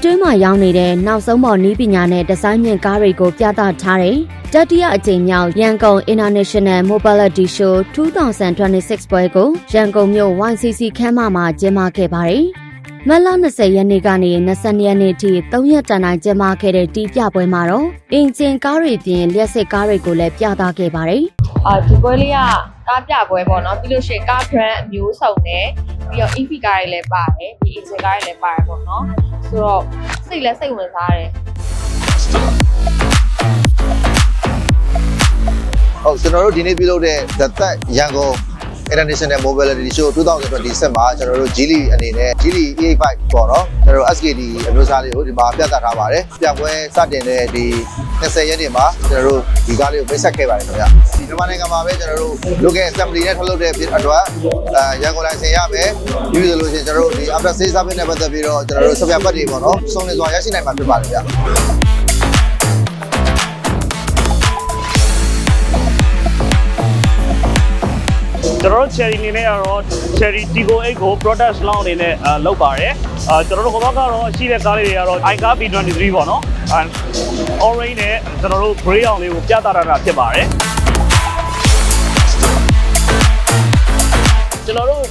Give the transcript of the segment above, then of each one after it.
တွင်းမှာရောင်းနေတဲ့နောက်ဆုံးပေါ်နည်းပညာနဲ့ဒီဇိုင်းမြင့်ကားတွေကိုပြသထားတဲ့တတိယအကြိမ်မြောက်ရန်ကုန် International Mobility Show 2026 ပွဲကိုရန်ကုန်မြို့ YCC ခန်းမမှာကျင်းပခဲ့ပါတယ်။မတ်လ20ရက်နေ့ကနေ22ရက်နေ့ထိ3ရက်တန်တိုင်းကျင်းပခဲ့တဲ့တီးပြပွဲမှာတော့အင်ဂျင်ကားတွေပြင်လျှက်စစ်ကားတွေကိုလည်းပြသခဲ့ပါတယ်။ ဒီပွဲလေးကကားပြပွဲပေါ့နော်ပြီးလို့ရှိရင်ကား brand အမျိုးစုံနဲ့ပြီးတော့ EV ကားတွေလည်းပါတယ်ဒီ engine ကားတွေလည်းပါတယ်ပေါ့နော်ဆိုတော့စိတ်ဝင်စားတယ်ဟုတ်ကျွန်တော်တို့ဒီနေ့ပြုလုပ်တဲ့ The Third ရန်ကုန် International Mobility Show 2026မှာကျွန်တော်တို့ Geely အနေနဲ့ Geely E85 ပေါ့နော်ကျွန်တော်တို့ SKD အမျိုးအစားလေးကိုဒီမှာပြသထားပါတယ်ပြပွဲစတင်တဲ့ဒီ20ရက်နေ့မှာကျွန်တော်တို့ဒီကားလေးကိုမိတ်ဆက်ခဲ့ပါတယ်ခင်ဗျဒီမြန်မာနိုင်ငံမှာပဲကျွန်တော်တို့ local assembly နဲ့ထုတ်လုပ်တဲ့အတွက်ရန်ကုန်လိုင်စင်ရမယ်ပြီးလို့ရှိရင်ကျွန်တော်တို့ဒီ after sales service နဲ့ပတ်သက်ပြီးတော့ကျွန်တော်တို့စပယ်ပတ်တွေပေါ့နော်စုံလင်စွာရရှိနိုင်မှာဖြစ်ပါတယ်ဗျကျွန်တော်တို့ Cherry အနေနဲ့ကတော့ Cherry Tigo 8ကို product launch အနေနဲ့လုပ်ပါတယ်ကျွန်တော်တို့ဟိုဘက်ကတော့ရှိတဲ့ကားလေးတွေကတော့ iCar B23 ပေါ့နော် orange နဲ့ကျွန်တော်တို့ gray အောင်လေးကိုပြသထားတာဖြစ်ပါတယ်ကျွန်တော်တို့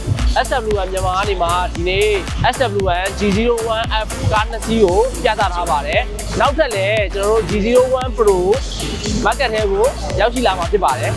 SW1 မြန်မာကနေမှာဒီနေ့ SW1 G01F ကားနှစ်စီးကိုပြသထားပါတယ်နောက်ထပ်လည်းကျွန်တော်တို့ G01 Pro market ထဲကိုရောက်ရှိလာမှာဖြစ်ပါတယ်